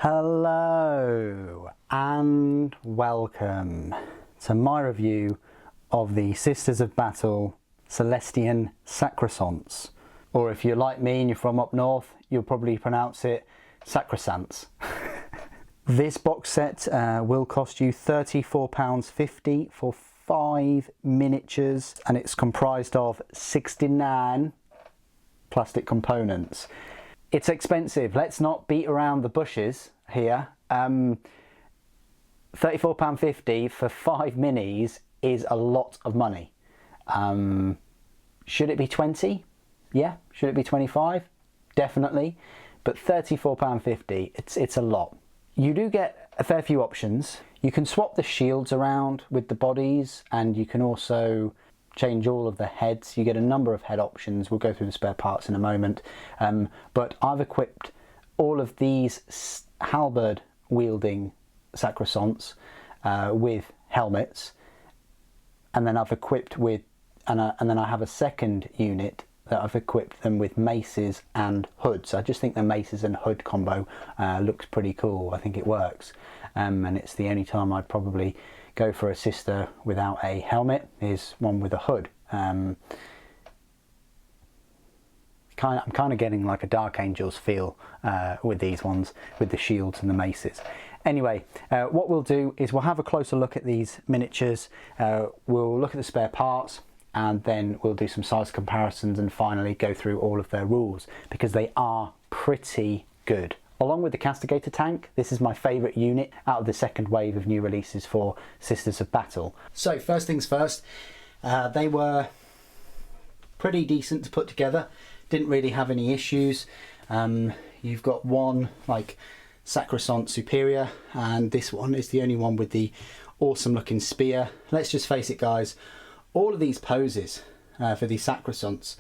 Hello and welcome to my review of the Sisters of Battle Celestian Sacresants, or if you're like me and you're from up north, you'll probably pronounce it Sacresants. This box set will cost you £34.50 for 5 miniatures, and it's comprised of 69 plastic components. It's expensive, let's not beat around the bushes here. £34.50 for 5 minis is a lot of money. Should it be 20? Yeah. Should it be 25? Definitely. But £34.50, it's a lot. You do get a fair few options. You can swap the shields around with the bodies, and you can also change all of the heads. You get a number of head options. We'll go through the spare parts in a moment. But I've equipped all of these halberd wielding Sacresants with helmets, and then I've equipped with, and then I have a second unit that I've equipped them with maces and hoods. I just think the maces and hood combo looks pretty cool. I think it works, and it's the only time I'd probably go for a sister without a helmet is one with a hood. I'm kind of getting like a Dark Angels feel with these ones, with the shields and the maces. Anyway, what we'll do is we'll have a closer look at these miniatures, we'll look at the spare parts, and then we'll do some size comparisons and finally go through all of their rules, because they are pretty good. Along with the Castigator tank, this is my favourite unit out of the second wave of new releases for Sisters of Battle. So first things first, they were pretty decent to put together, didn't really have any issues. You've got one like Sacresant Superior, and this one is the only one with the awesome looking spear. Let's just face it guys, all of these poses for these Sacresants,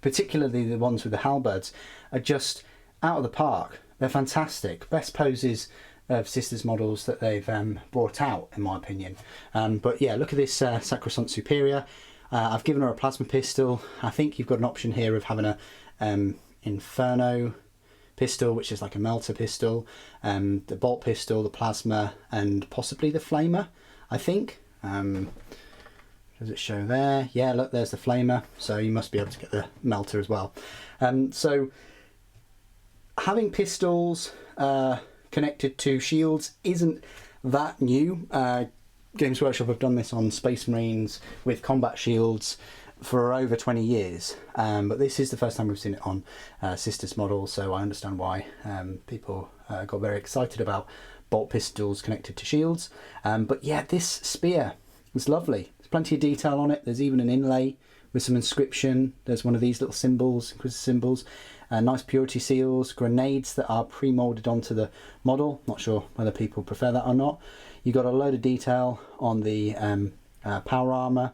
particularly the ones with the halberds, are just out of the park. They're fantastic. Best poses of Sisters models that they've brought out, in my opinion. But yeah, look at this Sacresant Superior. I've given her a plasma pistol. I think you've got an option here of having a Inferno pistol, which is like a melter pistol, the bolt pistol, the plasma, and possibly the flamer, I think. Does it show there? Yeah, look, there's the flamer, so you must be able to get the melter as well. So having pistols connected to shields isn't that new. Games Workshop have done this on Space Marines with combat shields for over 20 years, but this is the first time we've seen it on Sisters models, so I understand why people got very excited about bolt pistols connected to shields. But yeah, this spear is lovely. There's plenty of detail on it. There's even an inlay with some inscription. There's one of these little symbols, Inquisitor symbols, nice purity seals, grenades that are pre-molded onto the model. Not sure whether people prefer that or not. You've got a load of detail on the power armour.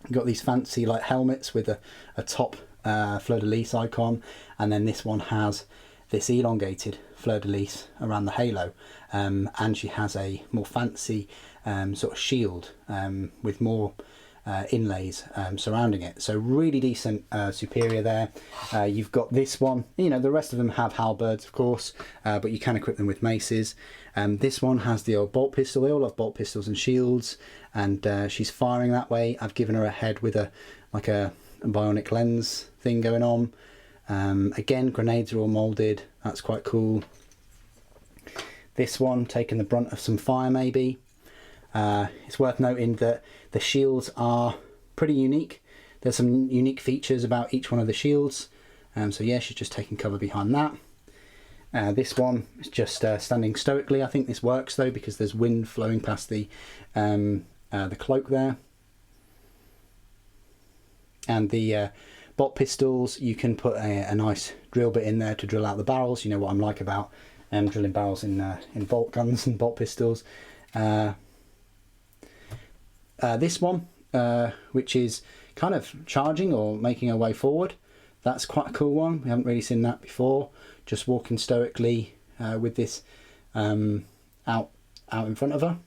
You've got these fancy like helmets with a top fleur-de-lis icon, and then this one has this elongated fleur-de-lis around the halo, and she has a more fancy sort of shield with more inlays surrounding it. So really decent Superior there. You've got this one, you know, the rest of them have halberds of course, but you can equip them with maces. This one has the old bolt pistol. They all have bolt pistols and shields, and she's firing that way. I've given her a head with a bionic lens thing going on. Again, grenades are all moulded, that's quite cool. This one taking the brunt of some fire maybe. It's worth noting that the shields are pretty unique. There's some unique features about each one of the shields. So yeah, she's just taking cover behind that. This one is just standing stoically. I think this works though, because there's wind flowing past the cloak there. And the bolt pistols, you can put a nice drill bit in there to drill out the barrels. You know what I'm like about drilling barrels in bolt guns and bolt pistols. This one, which is kind of charging or making her way forward, that's quite a cool one. We haven't really seen that before. Just walking stoically with this out in front of her.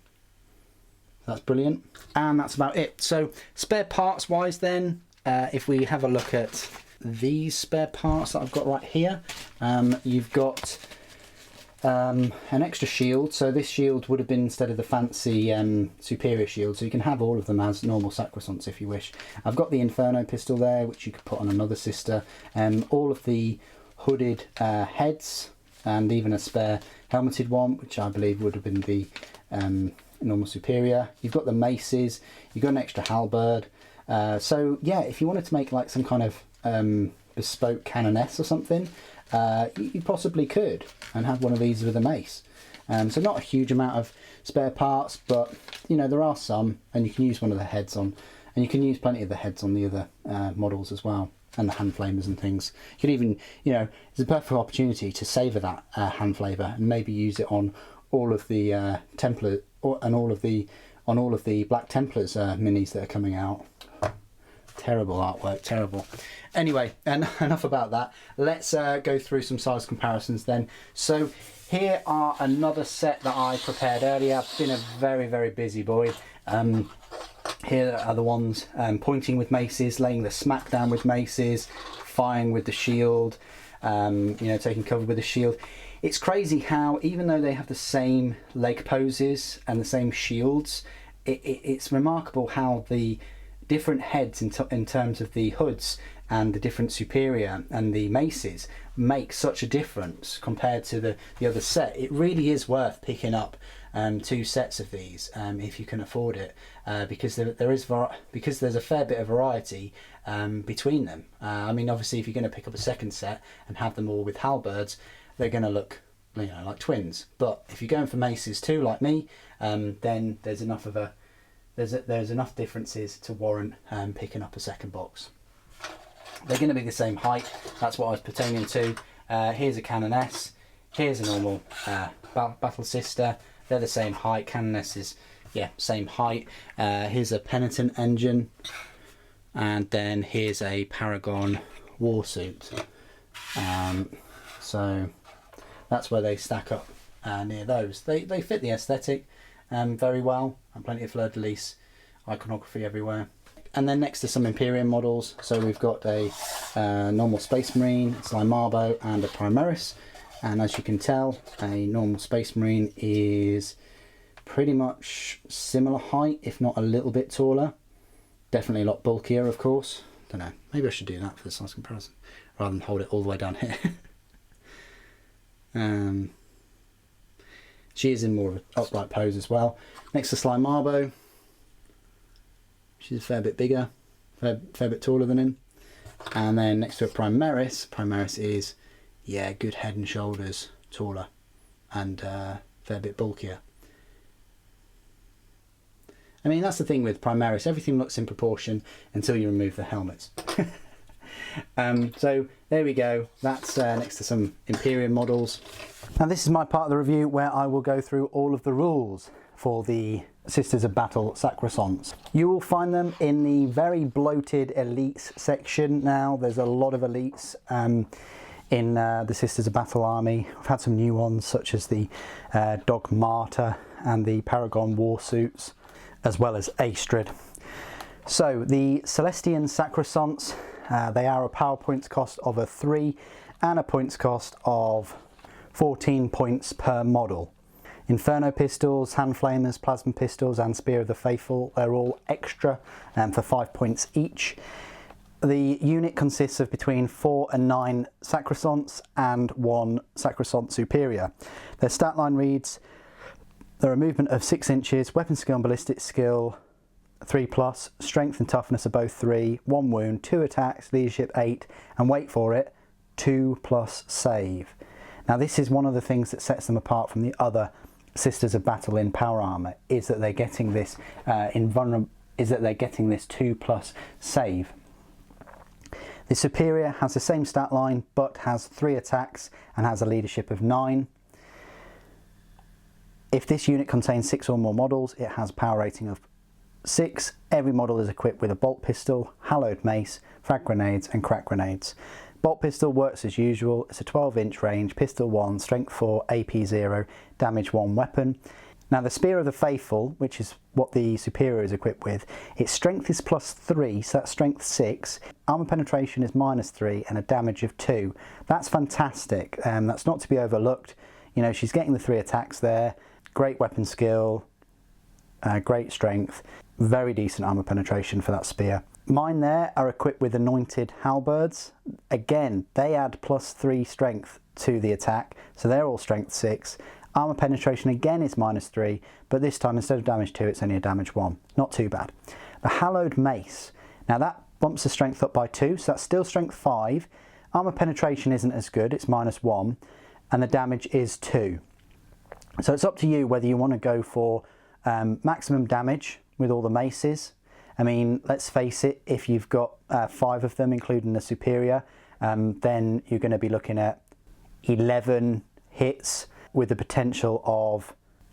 That's brilliant. And that's about it. So spare parts wise then, if we have a look at these spare parts that I've got right here, you've got an extra shield. So this shield would have been instead of the fancy superior shield, so you can have all of them as normal Sacresants if you wish. I've got the Inferno pistol there, which you could put on another sister. All of the hooded heads, and even a spare helmeted one, which I believe would have been the normal superior. You've got the maces, you've got an extra halberd. So yeah, if you wanted to make like some kind of bespoke canoness or something, you possibly could, and have one of these with a mace. So not a huge amount of spare parts, but you know, there are some, and you can use one of the heads on, and you can use plenty of the heads on the other models as well, and the hand flamers and things. You could even, you know, it's a perfect opportunity to savour that hand flavor and maybe use it on all of the Templar, and all of the Black Templars minis that are coming out. Terrible artwork, terrible. Anyway, enough about that. Let's go through some size comparisons then. So here are another set that I prepared earlier. I've been a very, very busy boy. Here are the ones pointing with maces, laying the smack down with maces, firing with the shield, you know, taking cover with the shield. It's crazy how, even though they have the same leg poses and the same shields, it's remarkable how the different heads in terms of the hoods and the different superior and the maces make such a difference compared to the other set. It really is worth picking up two sets of these if you can afford it, because there's a fair bit of variety between them. I mean, obviously if you're going to pick up a second set and have them all with halberds, they're going to look, you know, like twins. But if you're going for maces too, like me, then there's enough of there's enough differences to warrant picking up a second box. They're going to be the same height. That's what I was pertaining to. Here's a Canoness. Here's a normal Battle Sister. They're the same height. Canoness is, yeah, same height. Here's a Penitent Engine, and then here's a Paragon Warsuit. So that's where they stack up near those. They fit the aesthetic very well, and plenty of fleur-de-lis iconography everywhere. And then next to some Imperium models, so we've got a normal Space Marine, Sly Marbo, and a Primaris. And as you can tell, a normal Space Marine is pretty much similar height, if not a little bit taller. Definitely a lot bulkier, of course. Don't know, maybe I should do that for the size comparison, rather than hold it all the way down here. She is in more of an upright pose as well. Next to Sly Marbo, she's a fair bit bigger, fair bit taller than him. And then next to a Primaris, Primaris is, yeah, good head and shoulders taller, and fair bit bulkier. I mean, that's the thing with Primaris, everything looks in proportion until you remove the helmets. So there we go, that's next to some Imperium models. Now this is my part of the review where I will go through all of the rules for the Sisters of Battle Sacresants. You will find them in the very bloated Elites section now. There's a lot of Elites in the Sisters of Battle army. I've had some new ones such as the Dog Martyr and the Paragon Warsuits, as well as Astrid. So the Celestian Sacresants, they are a power points cost of a 3 and a points cost of 14 points per model. Inferno pistols, hand flamers, plasma pistols and Spear of the Faithful, they're all extra for 5 points each. The unit consists of between 4 and 9 Sacresants and 1 Sacresant Superior. Their stat line reads, they're a movement of 6 inches, weapon skill and ballistic skill 3+, strength and toughness are both 3, 1 wound, 2 attacks, leadership 8, and wait for it, 2+ save. Now this is one of the things that sets them apart from the other Sisters of Battle in power armor, is that they're getting this 2+ save. The Superior has the same stat line but has 3 attacks and has a leadership of 9. If this unit contains 6 or more models, it has power rating of 6. Every model is equipped with a bolt pistol, hallowed mace, frag grenades and crack grenades. Bolt pistol works as usual. It's a 12-inch range, pistol 1, strength 4, AP 0, damage 1 weapon. Now the Spear of the Faithful, which is what the Superior is equipped with, its strength is +3, so that's strength 6. Armor penetration is -3 and a damage of 2. That's fantastic. That's not to be overlooked. You know, she's getting the 3 attacks there, great weapon skill, great strength, very decent armor penetration for that spear. Mine there are equipped with anointed halberds. Again, they add +3 strength to the attack, so they're all strength 6. Armor penetration again is -3, but this time instead of damage 2, it's only a damage 1. Not too bad. The hallowed mace. Now that bumps the strength up by 2, so that's still strength 5. Armor penetration isn't as good, it's -1, and the damage is 2. So it's up to you whether you want to go for maximum damage with all the maces. I mean, let's face it, if you've got 5 of them, including the superior, then you're going to be looking at 11 hits with the potential of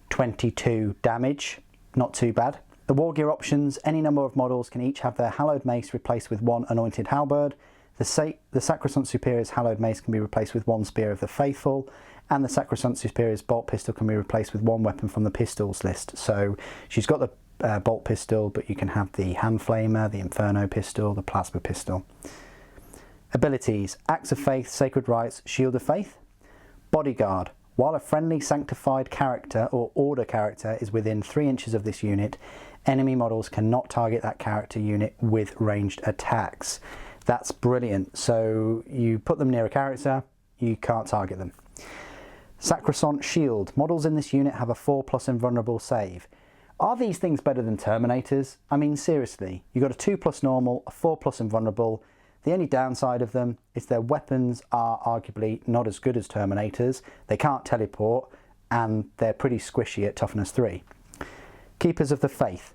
22 damage. Not too bad. The war gear options, any number of models can each have their hallowed mace replaced with 1 anointed halberd. The Sacresant Superior's hallowed mace can be replaced with 1 spear of the faithful, and the Sacresant Superior's bolt pistol can be replaced with 1 weapon from the pistols list. So she's got the bolt pistol, but you can have the hand flamer, the inferno pistol, the plasma pistol. Abilities: Axe of Faith, Sacred Rites, Shield of Faith. Bodyguard: while a friendly sanctified character or order character is within 3 inches of this unit, enemy models cannot target that character unit with ranged attacks. That's brilliant. So you put them near a character, you can't target them. Sacresant Shield: models in this unit have a 4+ invulnerable save. Are these things better than Terminators? I mean, seriously, you've got a 2+ normal, a 4+ invulnerable. The only downside of them is their weapons are arguably not as good as Terminators. They can't teleport, and they're pretty squishy at toughness 3. Keepers of the Faith: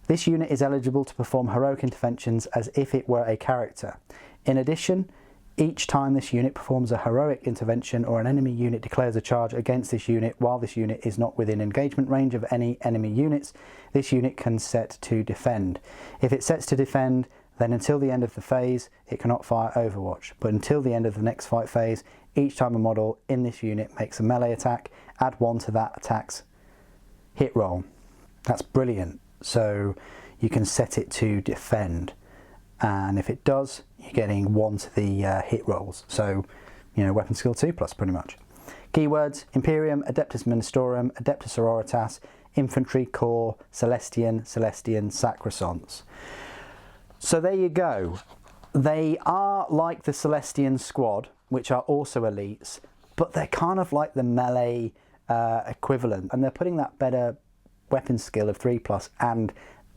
this unit is eligible to perform heroic interventions as if it were a character. In addition, each time this unit performs a heroic intervention or an enemy unit declares a charge against this unit while this unit is not within engagement range of any enemy units, this unit can set to defend. If it sets to defend, then until the end of the phase, it cannot fire Overwatch. But until the end of the next fight phase, each time a model in this unit makes a melee attack, add 1 to that attack's hit roll. That's brilliant. So you can set it to defend. And if it does, you're getting 1 to the hit rolls. So, you know, weapon skill 2+ pretty much. Keywords: Imperium, Adeptus Ministorum, Adeptus Sororitas, Infantry, Corps, Celestian Sacresants. So there you go. They are like the Celestian Squad, which are also elites, but they're kind of like the melee equivalent, and they're putting that better weapon skill of 3+ and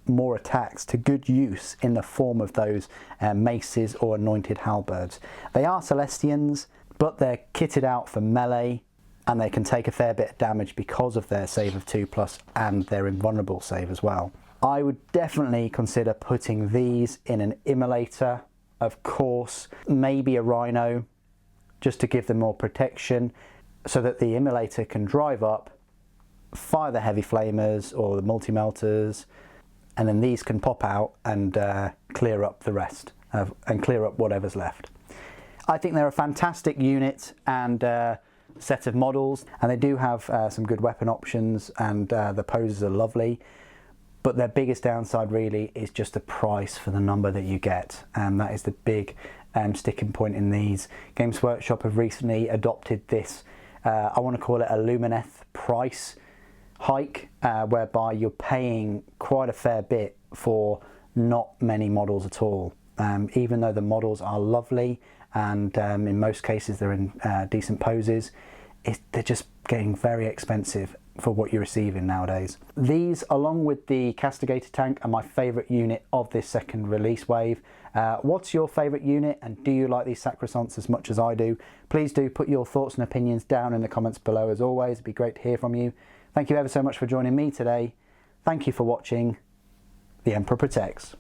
more attacks to good use in the form of those maces or anointed halberds. They are Celestians, but they're kitted out for melee, and they can take a fair bit of damage because of their save of 2+ and their invulnerable save as well. I would definitely consider putting these in an immolator, of course, maybe a rhino, just to give them more protection, so that the immolator can drive up, fire the heavy flamers or the multi-melters, and then these can pop out and clear up the rest, and clear up whatever's left. I think they're a fantastic unit and set of models, and they do have some good weapon options, and the poses are lovely. But their biggest downside really is just the price for the number that you get, and that is the big sticking point in these. Games Workshop have recently adopted this, I want to call it a Lumineth price hike, whereby you're paying quite a fair bit for not many models at all. Even though the models are lovely, and in most cases they're in decent poses, they're just getting very expensive for what you're receiving nowadays. These, along with the Castigator tank, are my favourite unit of this second release wave. What's your favourite unit, and do you like these Sacresants as much as I do? Please do put your thoughts and opinions down in the comments below. As always, it'd be great to hear from you. Thank you ever so much for joining me today. Thank you for watching. The Emperor Protects.